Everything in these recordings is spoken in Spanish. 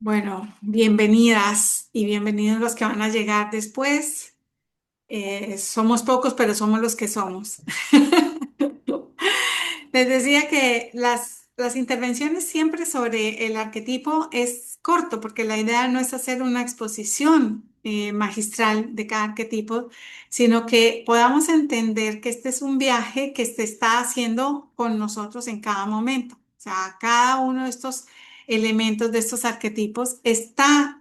Bueno, bienvenidas y bienvenidos los que van a llegar después. Somos pocos, pero somos los que somos. Les decía que las intervenciones siempre sobre el arquetipo es corto, porque la idea no es hacer una exposición magistral de cada arquetipo, sino que podamos entender que este es un viaje que se está haciendo con nosotros en cada momento. O sea, cada uno de estos elementos, de estos arquetipos, está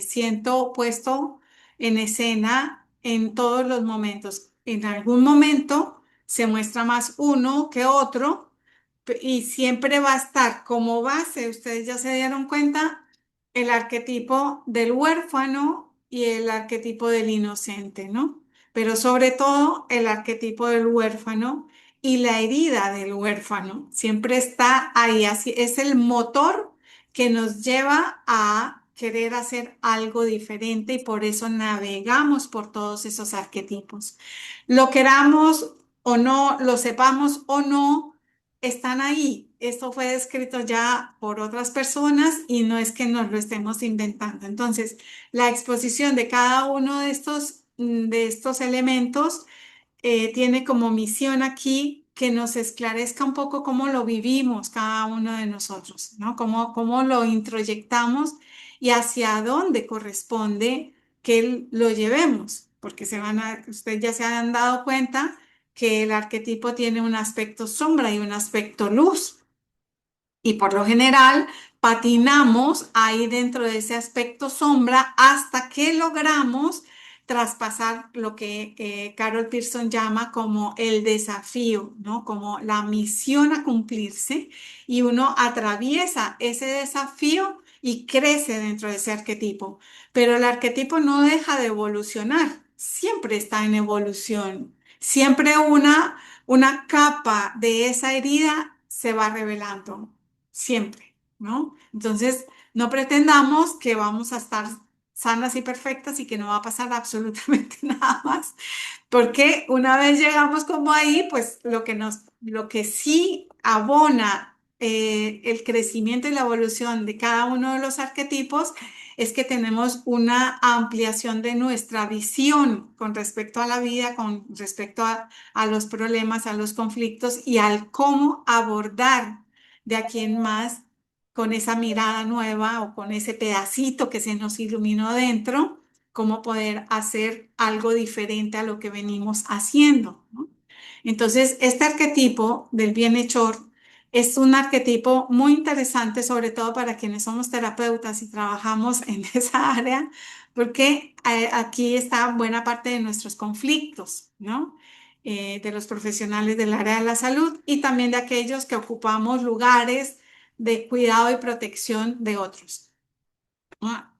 siendo puesto en escena en todos los momentos. En algún momento se muestra más uno que otro y siempre va a estar como base, ustedes ya se dieron cuenta, el arquetipo del huérfano y el arquetipo del inocente, ¿no? Pero sobre todo el arquetipo del huérfano y la herida del huérfano siempre está ahí, así es el motor que nos lleva a querer hacer algo diferente y por eso navegamos por todos esos arquetipos. Lo queramos o no, lo sepamos o no, están ahí. Esto fue descrito ya por otras personas y no es que nos lo estemos inventando. Entonces, la exposición de cada uno de estos elementos tiene como misión aquí que nos esclarezca un poco cómo lo vivimos cada uno de nosotros, ¿no? Cómo lo introyectamos y hacia dónde corresponde que lo llevemos, porque ustedes ya se han dado cuenta que el arquetipo tiene un aspecto sombra y un aspecto luz. Y por lo general patinamos ahí dentro de ese aspecto sombra hasta que logramos traspasar lo que Carol Pearson llama como el desafío, ¿no? Como la misión a cumplirse y uno atraviesa ese desafío y crece dentro de ese arquetipo. Pero el arquetipo no deja de evolucionar, siempre está en evolución, siempre una capa de esa herida se va revelando siempre, ¿no? Entonces, no pretendamos que vamos a estar sanas y perfectas y que no va a pasar absolutamente nada más, porque una vez llegamos como ahí, pues lo que sí abona el crecimiento y la evolución de cada uno de los arquetipos es que tenemos una ampliación de nuestra visión con respecto a la vida, con respecto a los problemas, a los conflictos y al cómo abordar de aquí en más con esa mirada nueva o con ese pedacito que se nos iluminó dentro, cómo poder hacer algo diferente a lo que venimos haciendo, ¿no? Entonces, este arquetipo del bienhechor es un arquetipo muy interesante, sobre todo para quienes somos terapeutas y trabajamos en esa área, porque aquí está buena parte de nuestros conflictos, ¿no? De los profesionales del área de la salud y también de aquellos que ocupamos lugares de cuidado y protección de otros.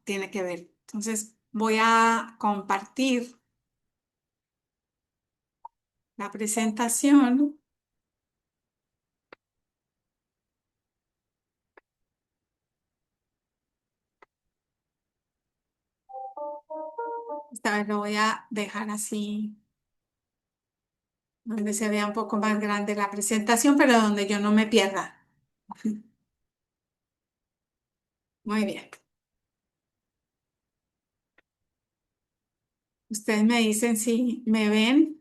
Tiene que ver. Entonces, voy a compartir la presentación. Esta vez lo voy a dejar así, donde se vea un poco más grande la presentación, pero donde yo no me pierda. Muy bien. Ustedes me dicen si me ven.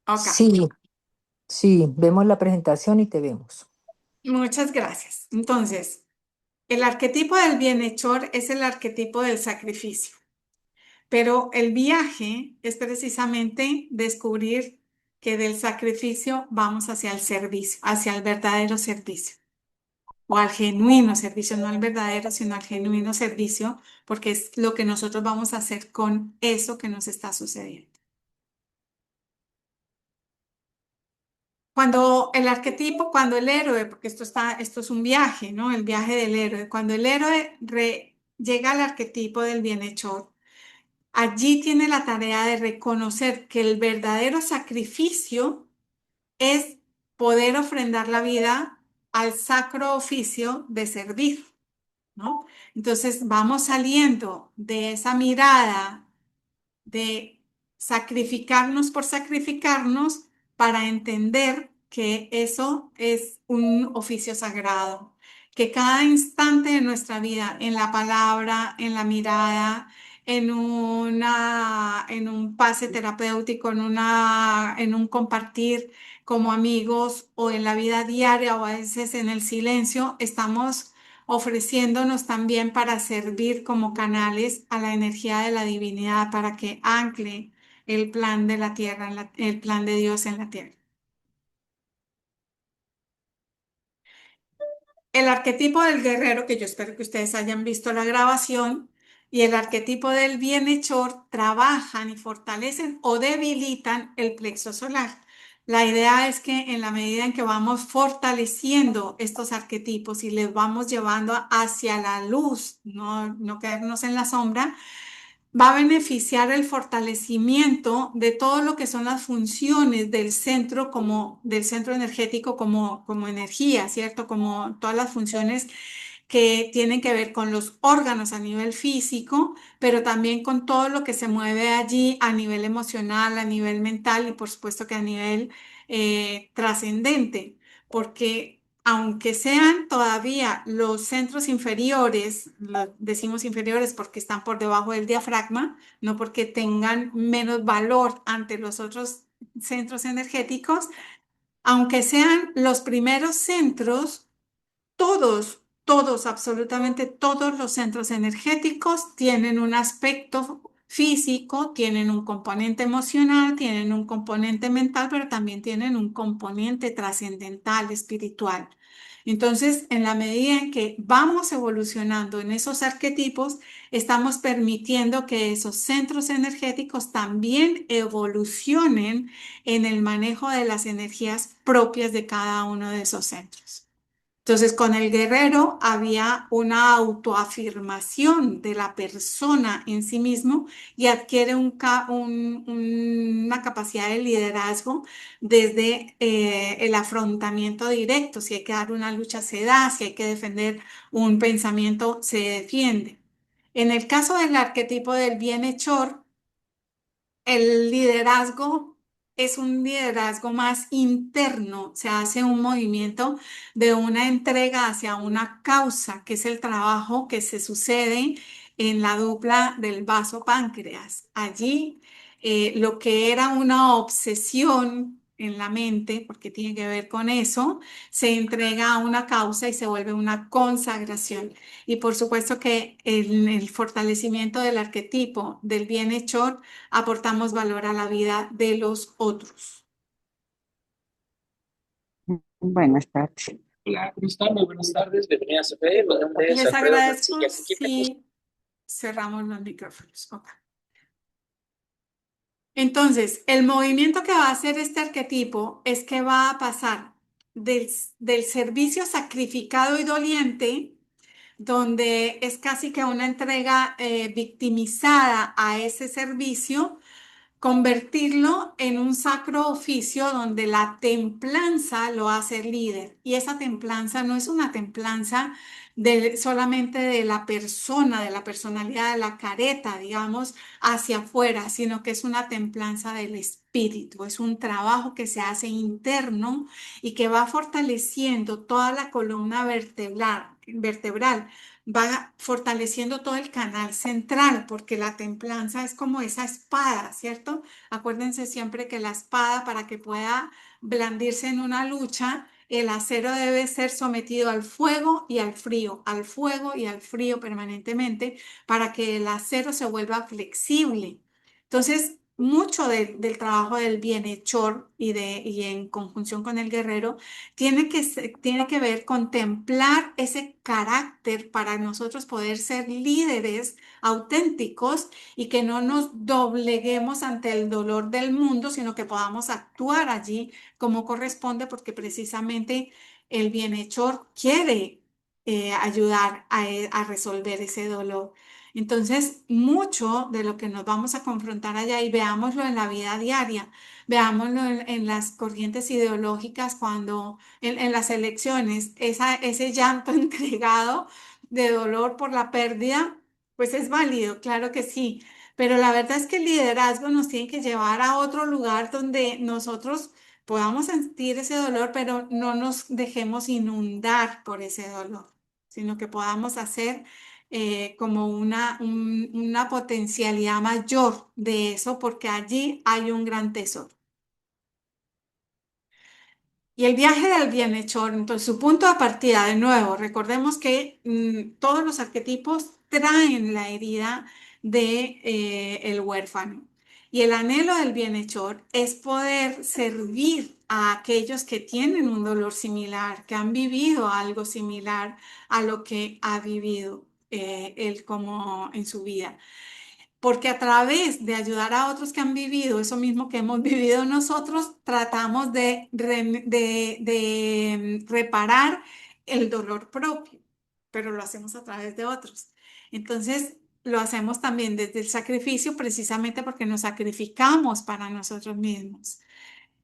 Ok. Sí, sí, vemos la presentación y te vemos. Muchas gracias. Entonces, el arquetipo del bienhechor es el arquetipo del sacrificio, pero el viaje es precisamente descubrir que del sacrificio vamos hacia el servicio, hacia el verdadero servicio. O al genuino servicio, no al verdadero, sino al genuino servicio, porque es lo que nosotros vamos a hacer con eso que nos está sucediendo. Cuando el arquetipo, cuando el héroe, porque esto es un viaje, ¿no? El viaje del héroe, cuando el héroe llega al arquetipo del bienhechor, allí tiene la tarea de reconocer que el verdadero sacrificio es poder ofrendar la vida al sacro oficio de servir, ¿no? Entonces vamos saliendo de esa mirada de sacrificarnos por sacrificarnos para entender que eso es un oficio sagrado, que cada instante de nuestra vida, en la palabra, en la mirada, en un pase terapéutico, en un compartir como amigos o en la vida diaria o a veces en el silencio, estamos ofreciéndonos también para servir como canales a la energía de la divinidad para que ancle el plan de la tierra, el plan de Dios en la tierra. El arquetipo del guerrero, que yo espero que ustedes hayan visto la grabación, y el arquetipo del bienhechor trabajan y fortalecen o debilitan el plexo solar. La idea es que en la medida en que vamos fortaleciendo estos arquetipos y les vamos llevando hacia la luz, no quedarnos en la sombra, va a beneficiar el fortalecimiento de todo lo que son las funciones del centro como del centro energético como energía, ¿cierto? Como todas las funciones que tienen que ver con los órganos a nivel físico, pero también con todo lo que se mueve allí a nivel emocional, a nivel mental y por supuesto que a nivel trascendente, porque aunque sean todavía los centros inferiores, decimos inferiores porque están por debajo del diafragma, no porque tengan menos valor ante los otros centros energéticos, aunque sean los primeros centros, absolutamente todos los centros energéticos tienen un aspecto físico, tienen un componente emocional, tienen un componente mental, pero también tienen un componente trascendental, espiritual. Entonces, en la medida en que vamos evolucionando en esos arquetipos, estamos permitiendo que esos centros energéticos también evolucionen en el manejo de las energías propias de cada uno de esos centros. Entonces, con el guerrero había una autoafirmación de la persona en sí mismo y adquiere una capacidad de liderazgo desde el afrontamiento directo. Si hay que dar una lucha, se da. Si hay que defender un pensamiento, se defiende. En el caso del arquetipo del bienhechor, el liderazgo es un liderazgo más interno, se hace un movimiento de una entrega hacia una causa, que es el trabajo que se sucede en la dupla del vaso páncreas. Allí lo que era una obsesión en la mente, porque tiene que ver con eso, se entrega a una causa y se vuelve una consagración. Y por supuesto que en el fortalecimiento del arquetipo del bienhechor, aportamos valor a la vida de los otros. Buenas tardes. Hola, ¿cómo están? Muy buenas tardes. Bienvenidas a FE. Mi nombre es Les Alfredo agradezco Mancilla. si cerramos los micrófonos. Ok. Entonces, el movimiento que va a hacer este arquetipo es que va a pasar del servicio sacrificado y doliente, donde es casi que una entrega victimizada a ese servicio, convertirlo en un sacro oficio donde la templanza lo hace líder. Y esa templanza no es una templanza solamente de la persona, de la personalidad, de la careta, digamos, hacia afuera, sino que es una templanza del espíritu. Es un trabajo que se hace interno y que va fortaleciendo toda la columna vertebral, va fortaleciendo todo el canal central, porque la templanza es como esa espada, ¿cierto? Acuérdense siempre que la espada, para que pueda blandirse en una lucha, el acero debe ser sometido al fuego y al frío, al fuego y al frío permanentemente, para que el acero se vuelva flexible. Entonces, mucho del trabajo del bienhechor y en conjunción con el guerrero tiene que ver con templar ese carácter para nosotros poder ser líderes auténticos y que no nos dobleguemos ante el dolor del mundo, sino que podamos actuar allí como corresponde, porque precisamente el bienhechor quiere ayudar a resolver ese dolor. Entonces, mucho de lo que nos vamos a confrontar allá, y veámoslo en la vida diaria, veámoslo en las corrientes ideológicas, cuando en las elecciones, ese llanto entregado de dolor por la pérdida, pues es válido, claro que sí, pero la verdad es que el liderazgo nos tiene que llevar a otro lugar donde nosotros podamos sentir ese dolor, pero no nos dejemos inundar por ese dolor, sino que podamos hacer como una potencialidad mayor de eso, porque allí hay un gran tesoro. Y el viaje del bienhechor, entonces su punto de partida, de nuevo, recordemos que todos los arquetipos traen la herida de, el huérfano. Y el anhelo del bienhechor es poder servir a aquellos que tienen un dolor similar, que han vivido algo similar a lo que ha vivido él como en su vida. Porque a través de ayudar a otros que han vivido eso mismo que hemos vivido nosotros, tratamos de reparar el dolor propio, pero lo hacemos a través de otros. Entonces, lo hacemos también desde el sacrificio, precisamente porque nos sacrificamos para nosotros mismos.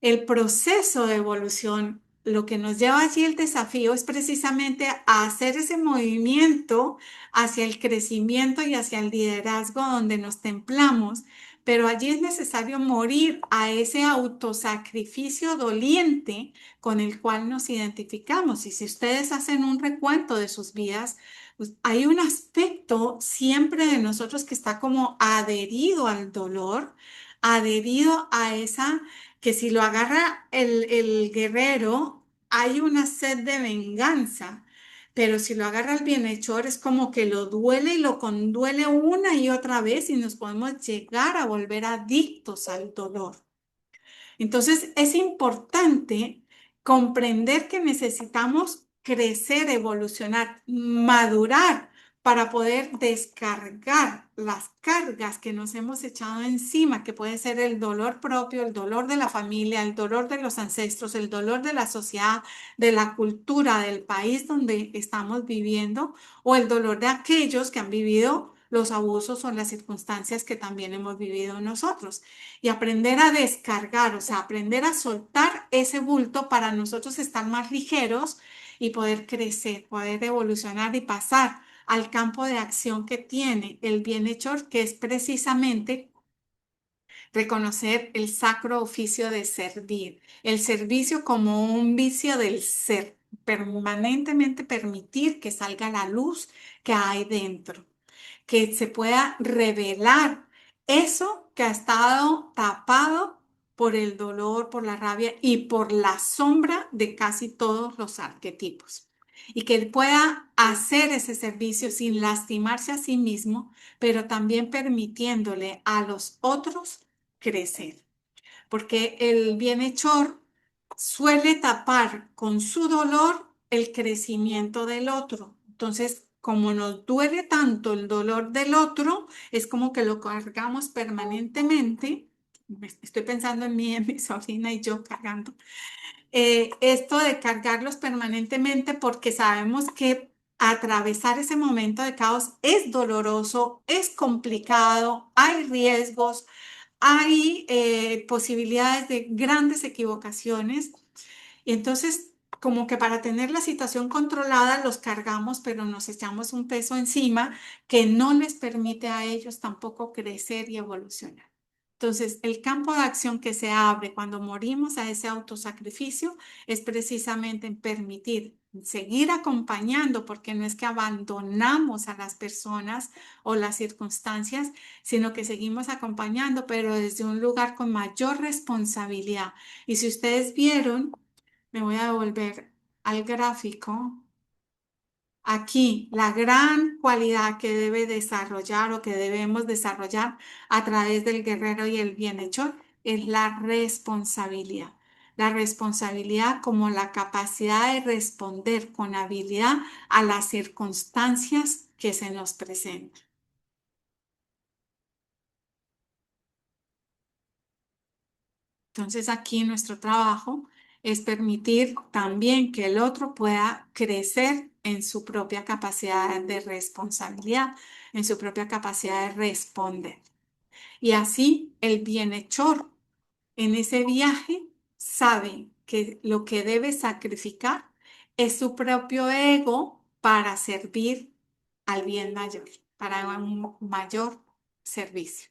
El proceso de evolución, lo que nos lleva allí el desafío es precisamente a hacer ese movimiento hacia el crecimiento y hacia el liderazgo donde nos templamos, pero allí es necesario morir a ese autosacrificio doliente con el cual nos identificamos. Y si ustedes hacen un recuento de sus vidas, pues hay un aspecto siempre de nosotros que está como adherido al dolor, adherido a esa que si lo agarra el guerrero, hay una sed de venganza, pero si lo agarra el bienhechor, es como que lo duele y lo conduele una y otra vez y nos podemos llegar a volver adictos al dolor. Entonces, es importante comprender que necesitamos crecer, evolucionar, madurar para poder descargar las cargas que nos hemos echado encima, que puede ser el dolor propio, el dolor de la familia, el dolor de los ancestros, el dolor de la sociedad, de la cultura, del país donde estamos viviendo, o el dolor de aquellos que han vivido los abusos o las circunstancias que también hemos vivido nosotros. Y aprender a descargar, o sea, aprender a soltar ese bulto para nosotros estar más ligeros y poder crecer, poder evolucionar y pasar al campo de acción que tiene el bienhechor, que es precisamente reconocer el sacro oficio de servir, el servicio como un vicio del ser, permanentemente permitir que salga la luz que hay dentro, que se pueda revelar eso que ha estado tapado por el dolor, por la rabia y por la sombra de casi todos los arquetipos. Y que él pueda hacer ese servicio sin lastimarse a sí mismo, pero también permitiéndole a los otros crecer. Porque el bienhechor suele tapar con su dolor el crecimiento del otro. Entonces, como nos duele tanto el dolor del otro, es como que lo cargamos permanentemente. Estoy pensando en mí, en mi sobrina y yo cargando. Esto de cargarlos permanentemente porque sabemos que atravesar ese momento de caos es doloroso, es complicado, hay riesgos, hay posibilidades de grandes equivocaciones. Y entonces, como que para tener la situación controlada, los cargamos, pero nos echamos un peso encima que no les permite a ellos tampoco crecer y evolucionar. Entonces, el campo de acción que se abre cuando morimos a ese autosacrificio es precisamente en permitir seguir acompañando, porque no es que abandonamos a las personas o las circunstancias, sino que seguimos acompañando, pero desde un lugar con mayor responsabilidad. Y si ustedes vieron, me voy a devolver al gráfico. Aquí, la gran cualidad que debe desarrollar o que debemos desarrollar a través del guerrero y el bienhechor es la responsabilidad. La responsabilidad como la capacidad de responder con habilidad a las circunstancias que se nos presentan. Entonces aquí nuestro trabajo es permitir también que el otro pueda crecer en su propia capacidad de responsabilidad, en su propia capacidad de responder. Y así el bienhechor en ese viaje sabe que lo que debe sacrificar es su propio ego para servir al bien mayor, para un mayor servicio.